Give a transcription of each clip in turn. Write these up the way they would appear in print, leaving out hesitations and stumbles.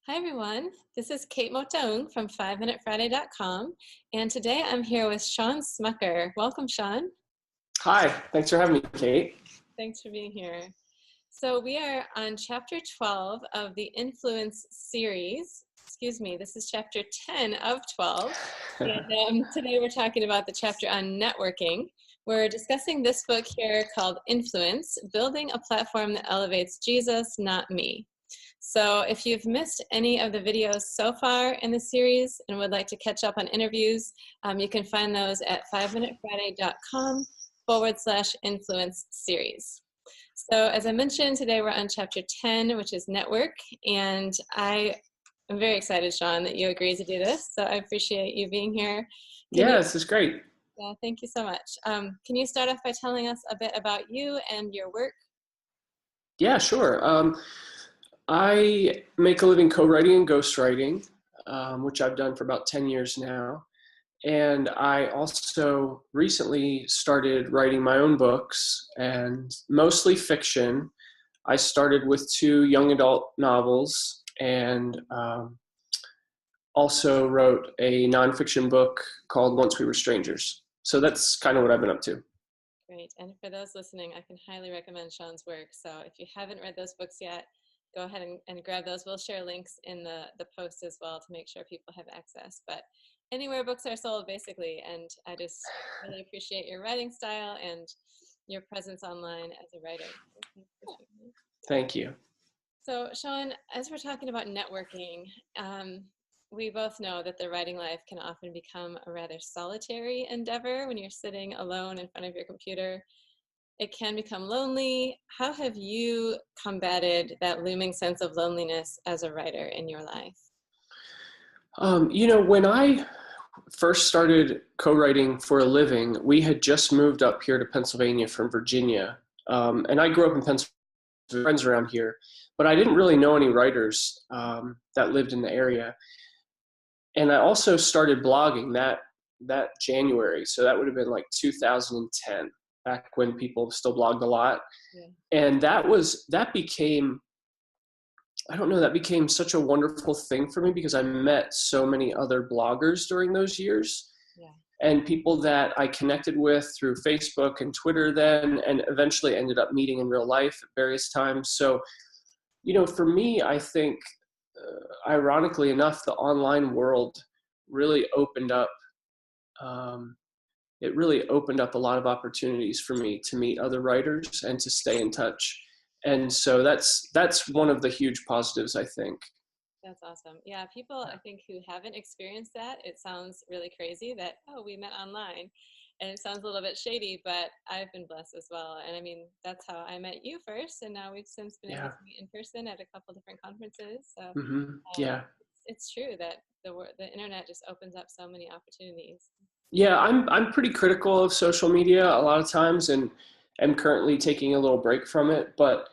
Hi everyone, this is Kate Motaung from 5minutefriday.com, and today I'm here with Shawn Smucker. Welcome, Shawn. Hi, thanks for having me, Kate. Thanks for being here. So we are on chapter 12 of the Influence series. Excuse me, this is chapter 10 of 12. And today we're talking about the chapter on networking. We're discussing this book here called Influence, Building a Platform that Elevates Jesus, Not Me. So if you've missed any of the videos so far in the series and would like to catch up on interviews, you can find those at 5minutefriday.com/influence series. So as I mentioned, today we're on chapter 10, which is network. And I am very excited, Shawn, that you agreed to do this. So I appreciate you being here. This is great. Yeah, thank you so much. Can you start off by telling us a bit about you and your work? Yeah, sure. I make a living co-writing and ghostwriting, which I've done for about 10 years now. And I also recently started writing my own books, and mostly fiction. I started with 2 young adult novels and also wrote a nonfiction book called Once We Were Strangers. So that's kind of what I've been up to. Great. And for those listening, I can highly recommend Shawn's work. So if you haven't read those books yet, go ahead and grab those. We'll share links in the post as well to make sure people have access. But anywhere books are sold, basically. And I just really appreciate your writing style and your presence online as a writer. Thank you. So Shawn, as we're talking about networking, we both know that the writing life can often become a rather solitary endeavor when you're sitting alone in front of your computer. It can become lonely. How have you combated that looming sense of loneliness as a writer in your life? When I first started co-writing for a living, we had just moved up here to Pennsylvania from Virginia. And I grew up in Pennsylvania, friends around here, but I didn't really know any writers that lived in the area. And I also started blogging that January. So that would have been like 2010, back when people still blogged a lot. Yeah. And that became such a wonderful thing for me because I met so many other bloggers during those years. Yeah. And people that I connected with through Facebook and Twitter then, and eventually ended up meeting in real life at various times. So, for me, I think, ironically enough, the online world really opened up. It really opened up a lot of opportunities for me to meet other writers and to stay in touch. And so that's one of the huge positives, I think. That's awesome. Yeah, people I think who haven't experienced that, it sounds really crazy that, oh, we met online. And it sounds a little bit shady, but I've been blessed as well. And I mean, that's how I met you first. And now we've since been able to meet in person at a couple different conferences. So Yeah. it's true that the internet just opens up so many opportunities. Yeah, I'm pretty critical of social media a lot of times, and am currently taking a little break from it. But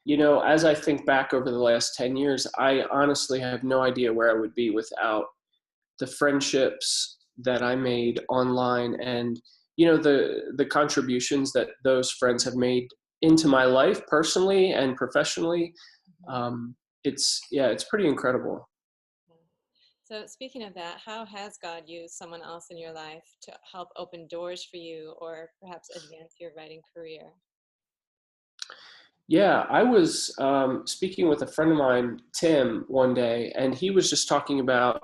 as I think back over the last 10 years, I honestly have no idea where I would be without the friendships that I made online, and the contributions that those friends have made into my life personally and professionally. It's pretty incredible. So speaking of that, how has God used someone else in your life to help open doors for you or perhaps advance your writing career? Yeah, I was speaking with a friend of mine, Tim, one day, and he was just talking about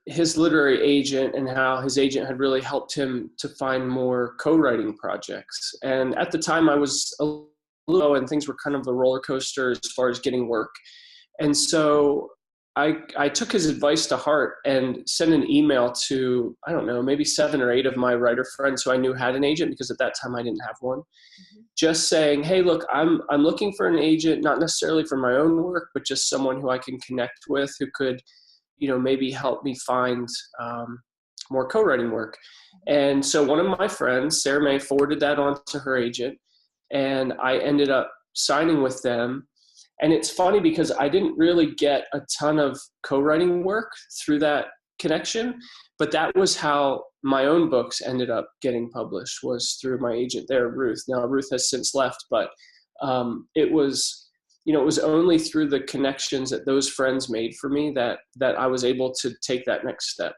his literary agent and how his agent had really helped him to find more co-writing projects. And at the time, I was a little low, and things were kind of a roller coaster as far as getting work. And so I took his advice to heart and sent an email to, I don't know, maybe 7 or 8 of my writer friends who I knew had an agent, because at that time I didn't have one. Just saying, hey, look, I'm looking for an agent, not necessarily for my own work, but just someone who I can connect with, who could, maybe help me find more co-writing work. And so one of my friends, Sarah May, forwarded that on to her agent, and I ended up signing with them. And it's funny because I didn't really get a ton of co-writing work through that connection, but that was how my own books ended up getting published, was through my agent there, Ruth. Now, Ruth has since left, but it was it was only through the connections that those friends made for me that I was able to take that next step.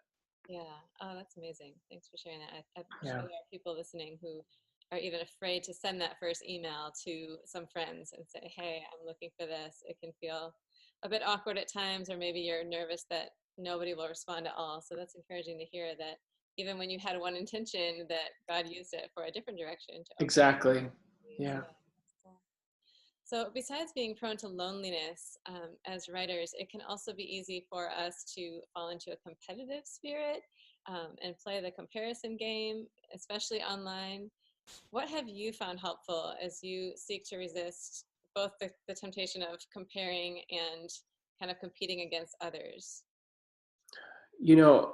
Yeah. Oh, that's amazing. Thanks for sharing that. I'm sure Yeah, there are people listening who are even afraid to send that first email to some friends and say, hey, I'm looking for this. It can feel a bit awkward at times, or maybe you're nervous that nobody will respond at all. So that's encouraging to hear that even when you had one intention, that God used it for a different direction to open. exactly. Yeah. Yeah. So, besides being prone to loneliness as writers, it can also be easy for us to fall into a competitive spirit and play the comparison game, especially online. What have you found helpful as you seek to resist both the temptation of comparing and kind of competing against others?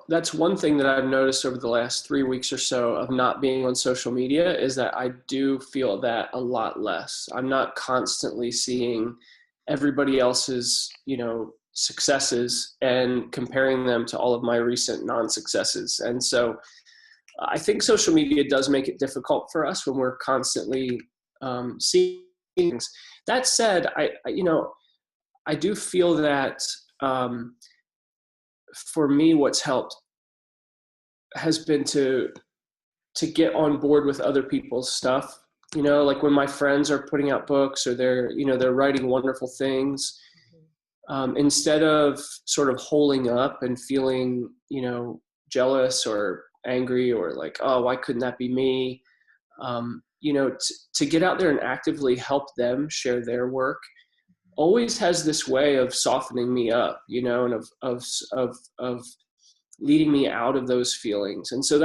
That's one thing that I've noticed over the last 3 weeks or so of not being on social media is that I do feel that a lot less. I'm not constantly seeing everybody else's, successes and comparing them to all of my recent non-successes. And so I think social media does make it difficult for us when we're constantly seeing things. That said, I do feel that for me, what's helped has been to get on board with other people's stuff. Like when my friends are putting out books or they're writing wonderful things, instead of sort of holding up and feeling, jealous or angry or like, oh, why couldn't that be me? To get out there and actively help them share their work always has this way of softening me up, and of leading me out of those feelings. And so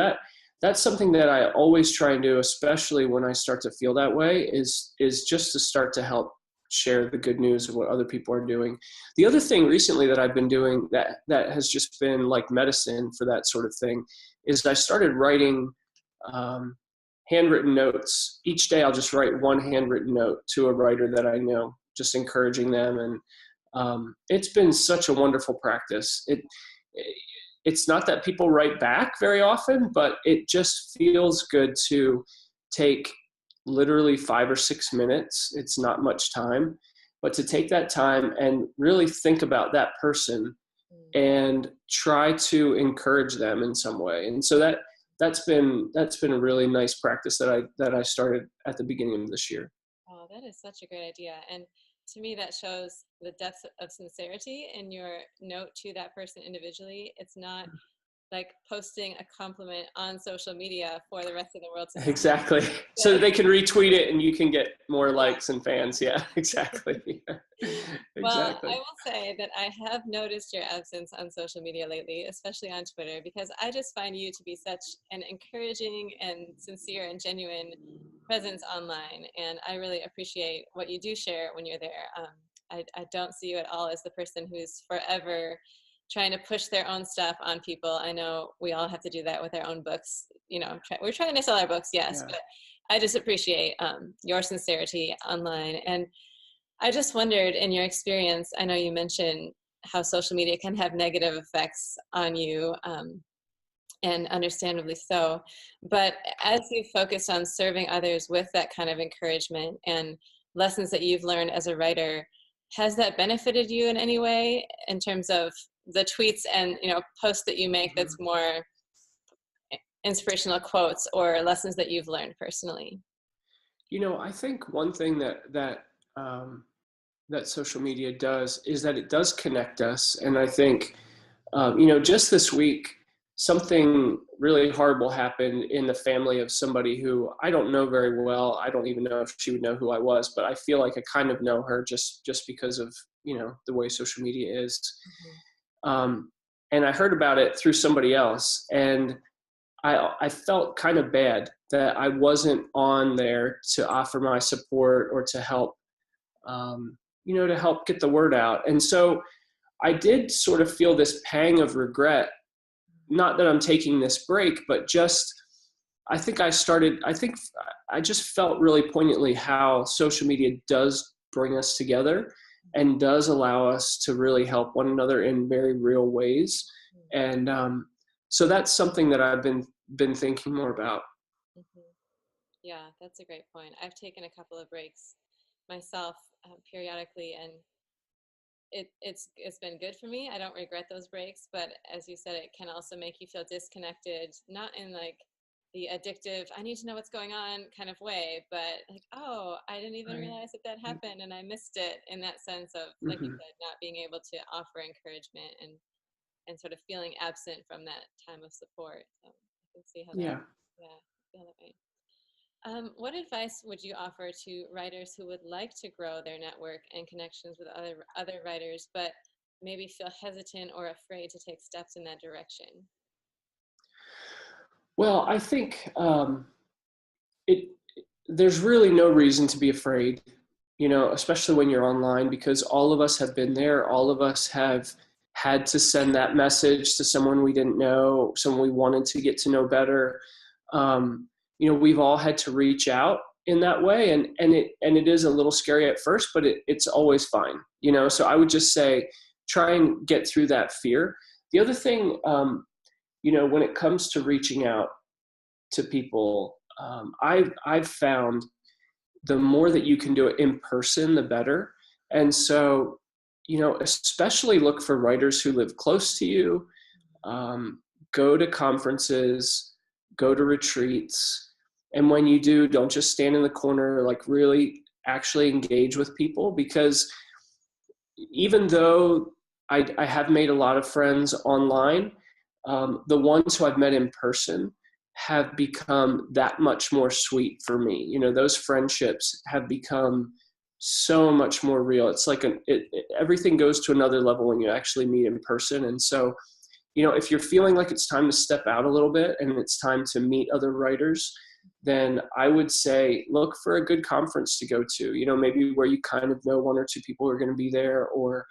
that's something that I always try and do, especially when I start to feel that way, is just to start to help share the good news of what other people are doing. The other thing recently that I've been doing that has just been like medicine for that sort of thing is I started writing handwritten notes. Each day I'll just write one handwritten note to a writer that I know, just encouraging them. And it's been such a wonderful practice. It's not that people write back very often, but it just feels good to take literally 5 or 6 minutes. It's not much time, but to take that time and really think about that person and try to encourage them in some way. And so that's been a really nice practice that I started at the beginning of this year. Oh, that is such a great idea. And to me, that shows the depth of sincerity in your note to that person individually. It's not like posting a compliment on social media for the rest of the world to see. Exactly. So that they can retweet it and you can get more likes and fans. Yeah, exactly. Well, I Exactly. will say that I have noticed your absence on social media lately, especially on Twitter, because I just find you to be such an encouraging and sincere and genuine presence online. And I really appreciate what you do share when you're there. I don't see you at all as the person who's forever trying to push their own stuff on people. I know we all have to do that with our own books. We're trying to sell our books, yes, Yeah. but I just appreciate your sincerity online. And I just wondered, in your experience, I know you mentioned how social media can have negative effects on you, and understandably so. But as you focused on serving others with that kind of encouragement and lessons that you've learned as a writer, has that benefited you in any way in terms of the tweets and posts that you make that's more inspirational quotes or lessons that you've learned personally? I think one thing that social media does is that it does connect us. And I think, just this week, something really horrible happened in the family of somebody who I don't know very well. I don't even know if she would know who I was, but I feel like I kind of know her just because of, the way social media is. And I heard about it through somebody else. And I felt kind of bad that I wasn't on there to offer my support or to help, to help get the word out. And so I did sort of feel this pang of regret, not that I'm taking this break, but just, I think I just felt really poignantly how social media does bring us together and does allow us to really help one another in very real ways. And so that's something that I've been thinking more about. Mhm. Yeah, that's a great point. I've taken a couple of breaks myself periodically, and it's been good for me. I don't regret those breaks, but as you said, it can also make you feel disconnected, not in like the addictive, I need to know what's going on kind of way, but like, oh, I didn't even Right. realize that happened and I missed it, in that sense of, like you Mm-hmm. said, not being able to offer encouragement and sort of feeling absent from that time of support. So I can see how that, Yeah. yeah, I feel that way. What advice would you offer to writers who would like to grow their network and connections with other writers, but maybe feel hesitant or afraid to take steps in that direction? Well, I think it there's really no reason to be afraid, especially when you're online, because all of us have been there. All of us have had to send that message to someone we didn't know, someone we wanted to get to know better. We've all had to reach out in that way, and it is a little scary at first, but it's always fine. So I would just say, try and get through that fear. The other thing, when it comes to reaching out to people, I've found the more that you can do it in person, the better. And so, especially look for writers who live close to you. Um, Go to conferences, go to retreats, and when you do, don't just stand in the corner. Like, really, actually engage with people, because even though I have made a lot of friends online, the ones who I've met in person have become that much more sweet for me. Those friendships have become so much more real. It's like everything goes to another level when you actually meet in person. And so, if you're feeling like it's time to step out a little bit and it's time to meet other writers, then I would say look for a good conference to go to, maybe where you kind of know one or two people who are going to be there, or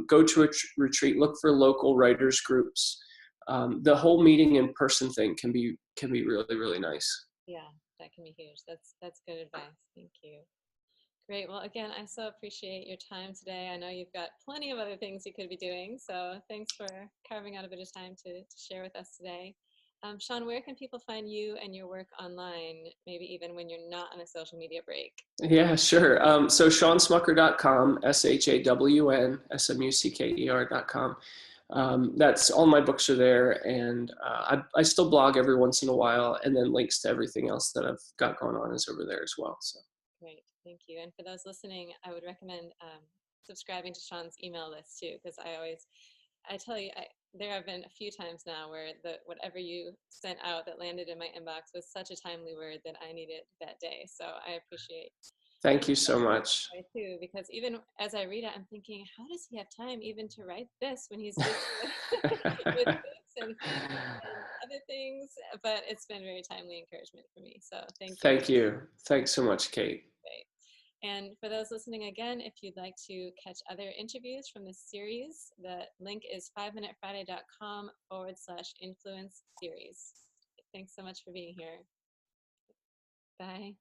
go to a retreat, look for local writers groups. The whole meeting in person thing can be really, really nice. Yeah, that can be huge. That's good advice. Thank you. Great. Well, again, I so appreciate your time today. I know you've got plenty of other things you could be doing, so thanks for carving out a bit of time to share with us today. Shawn, where can people find you and your work online, maybe even when you're not on a social media break? Yeah, sure. So ShawnSmucker.com, ShawnSmucker.com. That's all my books are there, and I still blog every once in a while, and then links to everything else that I've got going on is over there as well. So Great, thank you. And for those listening, I would recommend subscribing to Shawn's email list too, because I tell you, there have been a few times now where whatever you sent out that landed in my inbox was such a timely word that I needed that day. So I appreciate thank you so much. too, because even as I read it, I'm thinking, how does he have time even to write this when he's busy with books and family and other things? But it's been very timely encouragement for me. So thank you. Thank you. Thanks so much, Kate. Great. And for those listening again, if you'd like to catch other interviews from this series, the link is 5minutefriday.com/influence series. Thanks so much for being here. Bye.